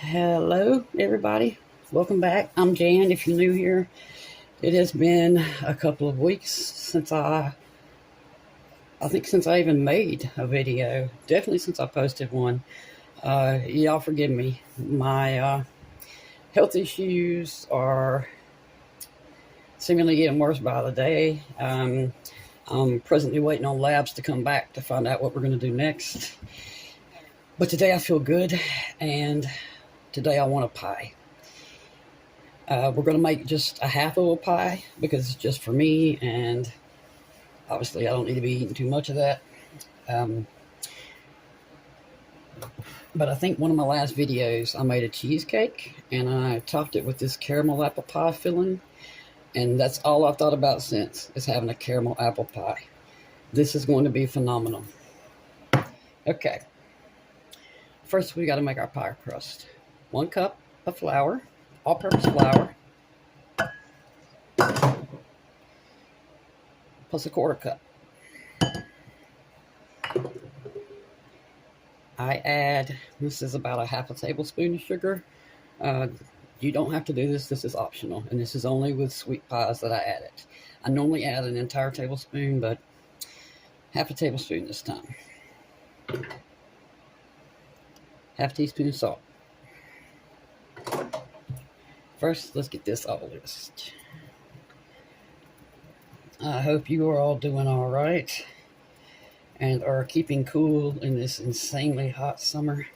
Hello, everybody. Welcome back. I'm Jan. If you're new here, it has been a couple of weeks since I think since I even made a video. Definitely since I posted one. Y'all forgive me. My health issues are seemingly getting worse by the day. I'm presently waiting on labs to come back to find out what we're going to do next. But today I feel good, and today I want a pie. We're going to make just a half of a pie because it's just for me, and obviously I don't need to be eating too much of that. But I think one of my last videos I made a cheesecake, and I topped it with this caramel apple pie filling, and that's all I've thought about since, is having a caramel apple pie. This is going to be phenomenal. Okay, first we got to make our pie crust. 1 cup of flour, all-purpose flour, plus a 1/4 cup. I add, this is about a 1/2 tablespoon of sugar. You don't have to do this. This is optional, and this is only with sweet pies that I add it. I normally add an entire tablespoon, but 1/2 tablespoon this time. 1/2 teaspoon of salt. First, let's get this all mixed. I hope you are all doing all right and are keeping cool in this insanely hot summer.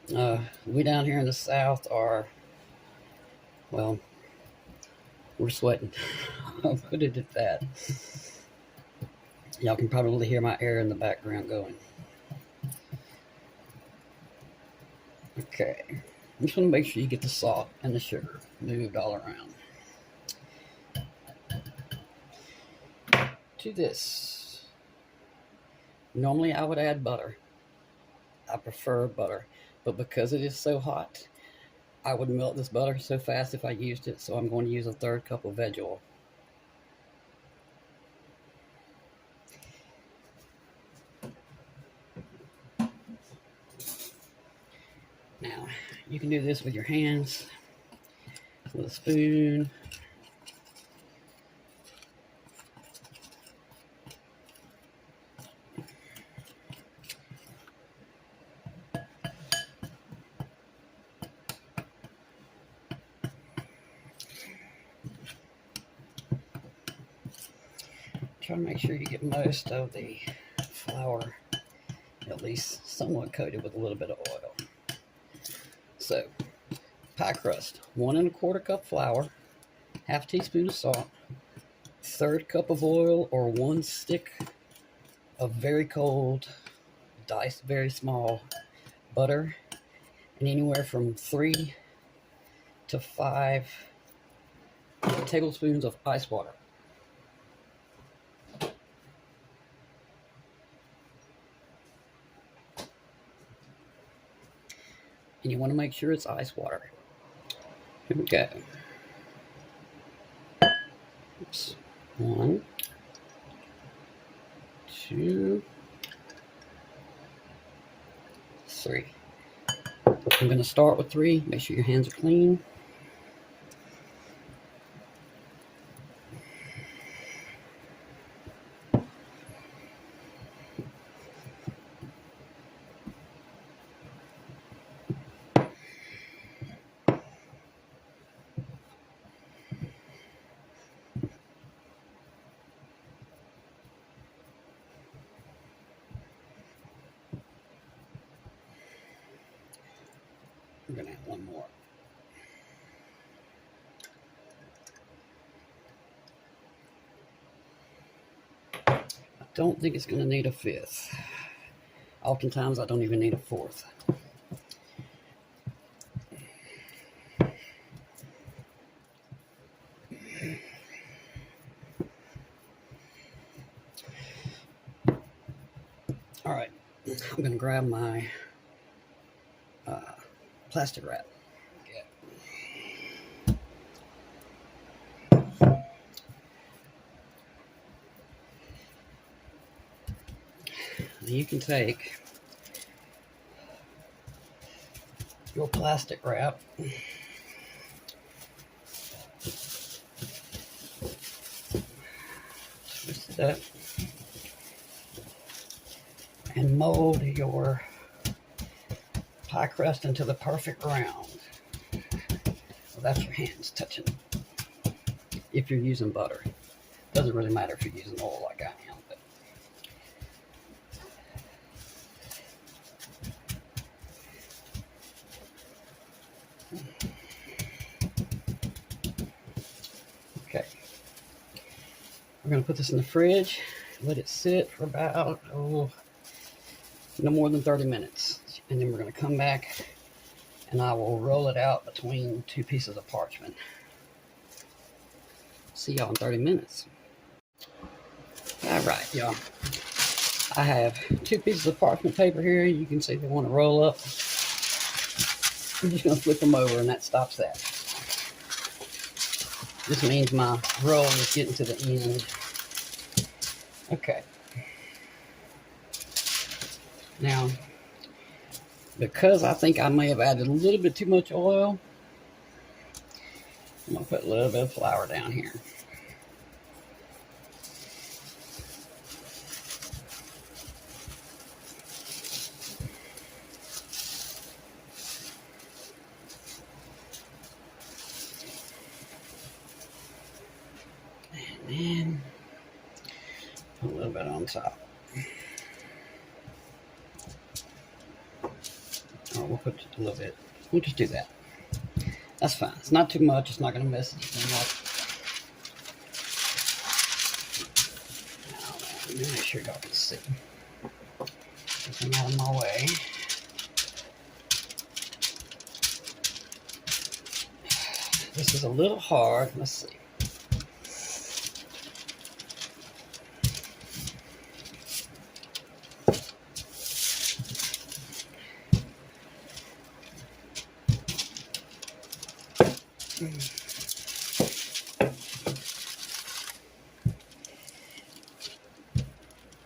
We down here in the South are, well, we're sweating. I'll put it at that. Y'all can probably hear my air in the background going. Okay, I'm just going to make sure you get the salt and the sugar moved all around. To this, normally I would add butter. I prefer butter, but because it is so hot, I would melt this butter so fast if I used it, so I'm going to use a 1/3 cup of veg oil. Now, you can do this with your hands, with a spoon. Try to make sure you get most of the flour at least somewhat coated with a little bit of oil. So, pie crust, 1 1/4 cup flour, 1/2 teaspoon of salt, 1/3 cup of oil or 1 stick of very cold, diced very small butter, and anywhere from 3 to 5 tablespoons of ice water. And you want to make sure it's ice water. Here we go. Oops. 1, 2, 3. I'm going to start with 3. Make sure your hands are clean. We're going to add 1 more. I don't think it's going to need a 5th. Oftentimes I don't even need a 4th. All right, I'm going to grab my plastic wrap. You can take your plastic wrap. Twist it up and mold your pie crust into the perfect round. Well, that's your hands touching. If you're using butter, doesn't really matter if you're using oil like I am. But okay, we're gonna put this in the fridge. Let it sit for about no more than 30 minutes, and then we're gonna come back and I will roll it out between two pieces of parchment. See y'all in 30 minutes. All right, y'all. I have two pieces of parchment paper here. You can see they want to roll up. I'm just going to flip them over and that stops that. This means my roll is getting to the end. Okay. Now, because I think I may have added a little bit too much oil, I'm going to put a little bit of flour down here. And then put a little bit on top. Or we'll put just a little bit. We'll just do that. That's fine. It's not too much. It's not going to mess anything up. Now, let me make sure y'all can see. Get out of my way. This is a little hard. Let's see.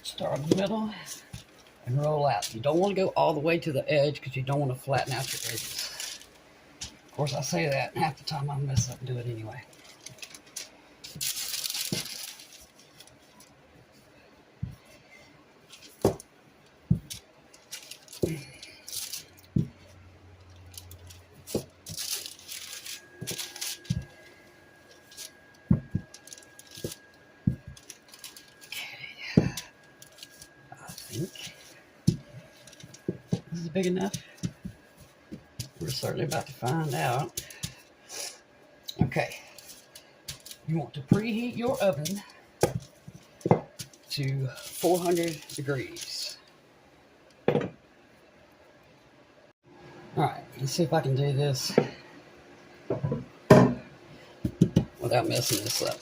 Start in the middle and roll out. You don't want to go all the way to the edge because you don't want to flatten out your edges. Of course, I say that, and half the time I mess up and do it anyway. This is big enough. We're certainly about to find out. Okay. You want to preheat your oven to 400 degrees. Alright, let's see if I can do this without messing this up.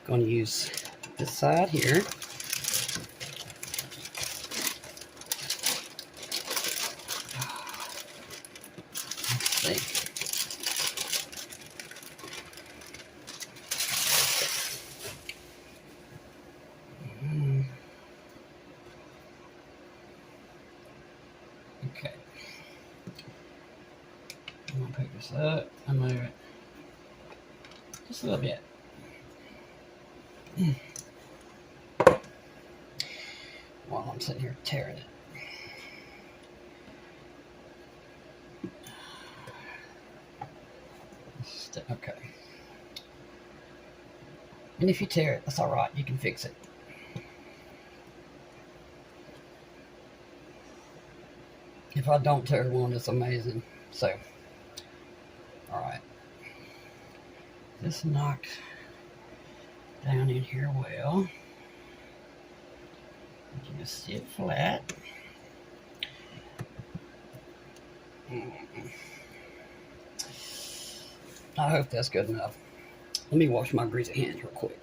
Going to use this side here. Let's see. Okay. I'm going to pick this up and move it just a little bit. While I'm sitting here tearing it. Okay. And if you tear it, that's all right. You can fix it. If I don't tear one, it's amazing. So, all right. This knocked down in here well. Just sit flat. I hope that's good enough. Let me wash my greasy hands real quick.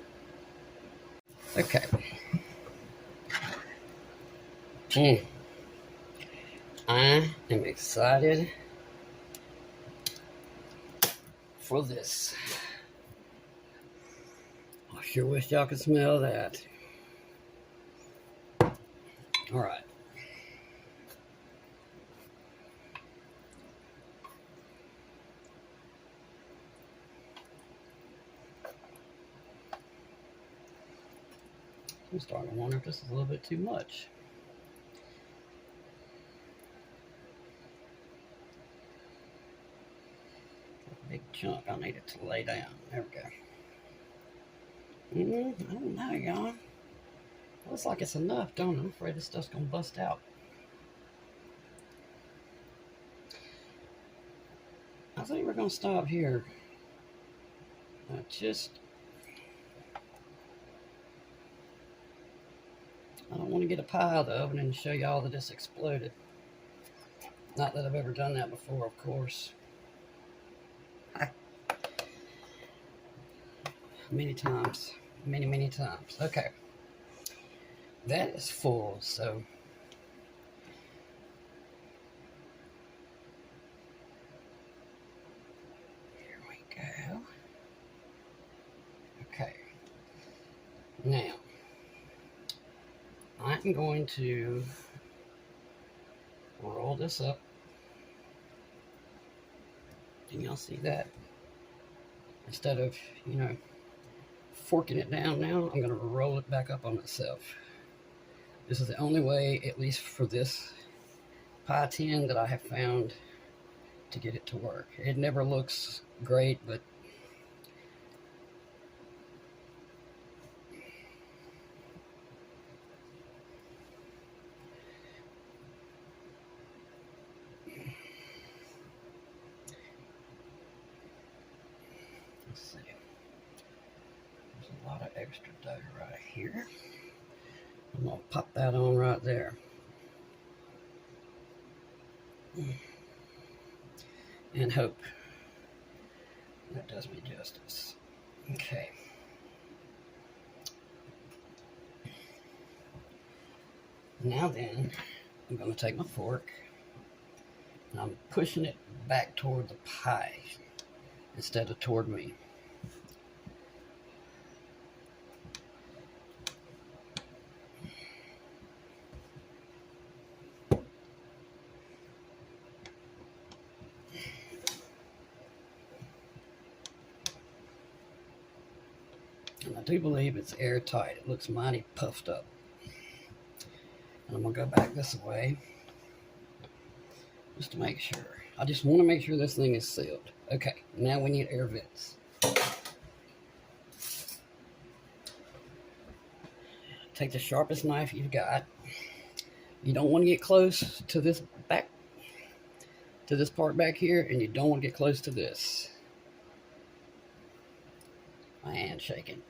Okay. I am excited for this. I sure wish y'all could smell that. All right. I'm starting to wonder if this is a little bit too much. A big chunk, I need it to lay down. There we go. I don't know, y'all. Looks like it's enough, don't it? I'm afraid this stuff's gonna bust out. I think we're gonna stop here. I don't want to get a pie out of the oven and show y'all that it's exploded. Not that I've ever done that before, of course. Many times. Many times. Okay. That is full, so here we go. Okay. Now, I'm going to roll this up. Can y'all see that? Instead of, forking it down now, I'm going to roll it back up on itself. This is the only way, at least for this pie tin, that I have found to get it to work. It never looks great, but let's see. There's a lot of extra dough right here. I'm going to pop that on right there. And hope that does me justice. Okay. Now then, I'm going to take my fork and I'm pushing it back toward the pie instead of toward me. And I do believe it's airtight. It looks mighty puffed up. And I'm going to go back this way just to make sure. I just want to make sure this thing is sealed. Okay, now we need air vents. Take the sharpest knife you've got. You don't want to get close to this part back here, and you don't want to get close to this. My hand's shaking.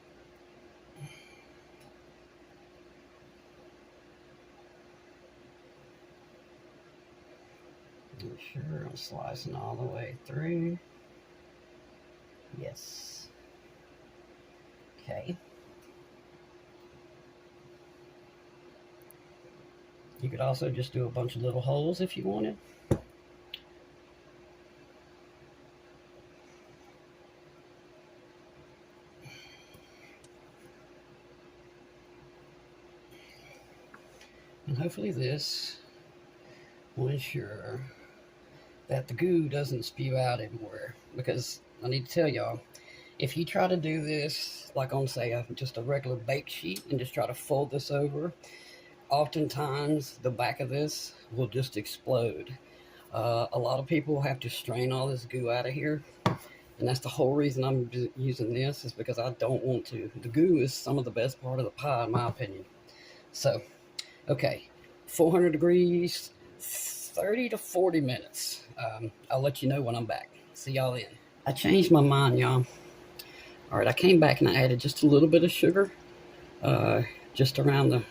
Make sure I'm slicing all the way through. Yes. Okay. You could also just do a bunch of little holes if you wanted. And hopefully this will ensure that the goo doesn't spew out everywhere. Because I need to tell y'all, if you try to do this like on, say, just a regular bake sheet and just try to fold this over, oftentimes the back of this will just explode. A lot of people have to strain all this goo out of here. And that's the whole reason I'm using this, is because I don't want to. The goo is some of the best part of the pie, in my opinion. So, okay, 400 degrees, 30 to 40 minutes. I'll let you know when I'm back. See y'all then. I changed my mind, y'all. All right, I came back and I added just a little bit of sugar, just around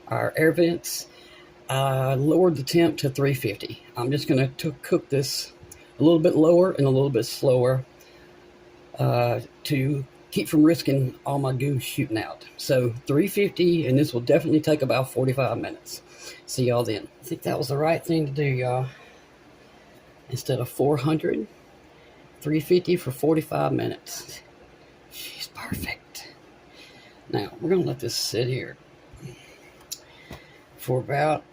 our air vents. I lowered the temp to 350. I'm just going to cook this a little bit lower and a little bit slower to keep from risking all my goo shooting out. So 350, and this will definitely take about 45 minutes. See y'all then. I think that was the right thing to do, y'all. Instead of 400, 350 for 45 minutes. She's perfect. Now, we're going to let this sit here for about,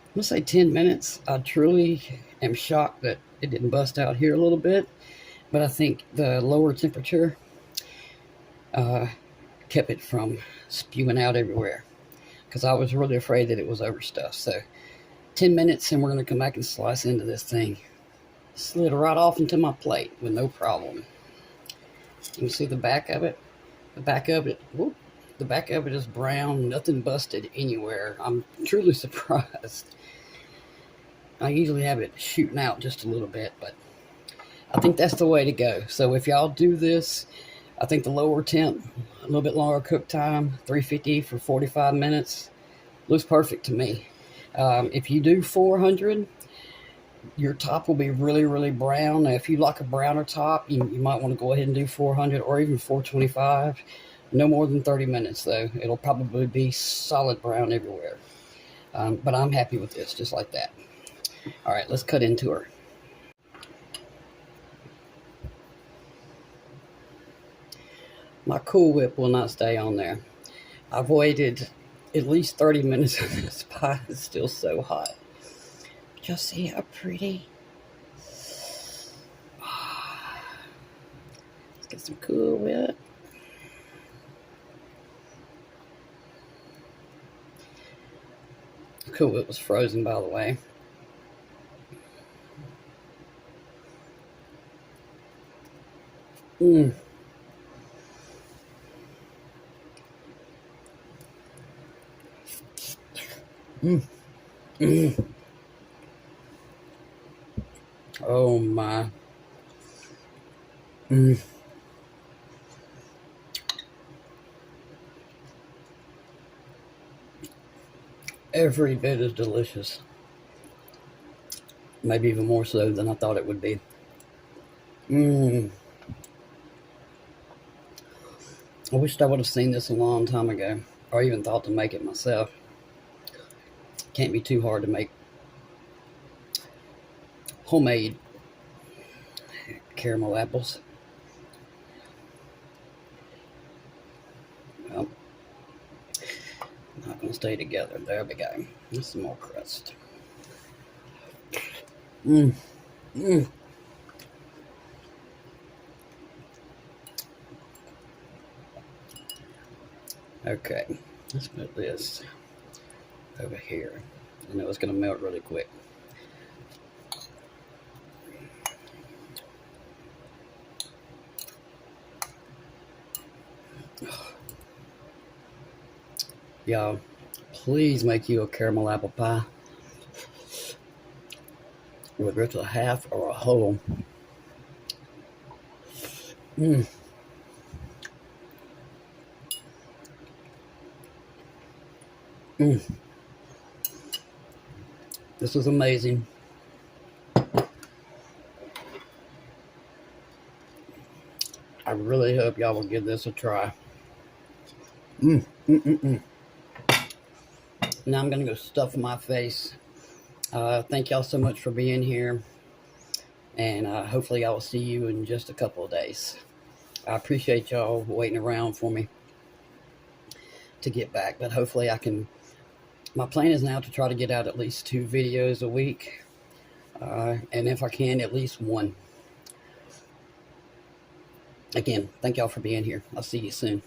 I'm going to say 10 minutes. I truly am shocked that it didn't bust out here a little bit, but I think the lower temperature kept it from spewing out everywhere, because I was really afraid that it was overstuffed. So 10 minutes and we're going to come back and slice into this thing. Slid right off into my plate with no problem. You can see the back of it. The back of it, whoop, the back of it is brown, nothing busted anywhere. I'm truly surprised. I usually have it shooting out just a little bit, but I think that's the way to go. So if y'all do this, I think the lower temp, a little bit longer cook time, 350 for 45 minutes, looks perfect to me. If you do 400, your top will be really, really brown. Now, if you like a browner top, you might want to go ahead and do 400 or even 425. No more than 30 minutes, though. It'll probably be solid brown everywhere. But I'm happy with this, just like that. All right, let's cut into her. My Cool Whip will not stay on there. I've waited at least 30 minutes and this pie is still so hot. Y'all see how pretty? Let's get some Cool Whip. Cool Whip was frozen, by the way. Mmm. Mmm. Mmm. Oh my. Mmm. Every bit as delicious. Maybe even more so than I thought it would be. Mmm. I wished I would have seen this a long time ago, or even thought to make it myself. Can't be too hard to make homemade caramel apples. Well, not gonna stay together. There we go. There's some more crust. Mmm. Mmm. Okay, let's put this over here. I know it's gonna melt really quick. Y'all, please make you a caramel apple pie, whether it's a half or a whole. Mmm. Mmm. This is amazing. I really hope y'all will give this a try. Mmm. Mmm. Mmm. Mmm. Now I'm gonna go stuff my face. Thank y'all so much for being here, and hopefully I will see you in just a couple of days. I appreciate y'all waiting around for me to get back, but hopefully I can. My plan is now to try to get out at least 2 videos a week, and if I can, at least 1. Again, thank y'all for being here. I'll see you soon.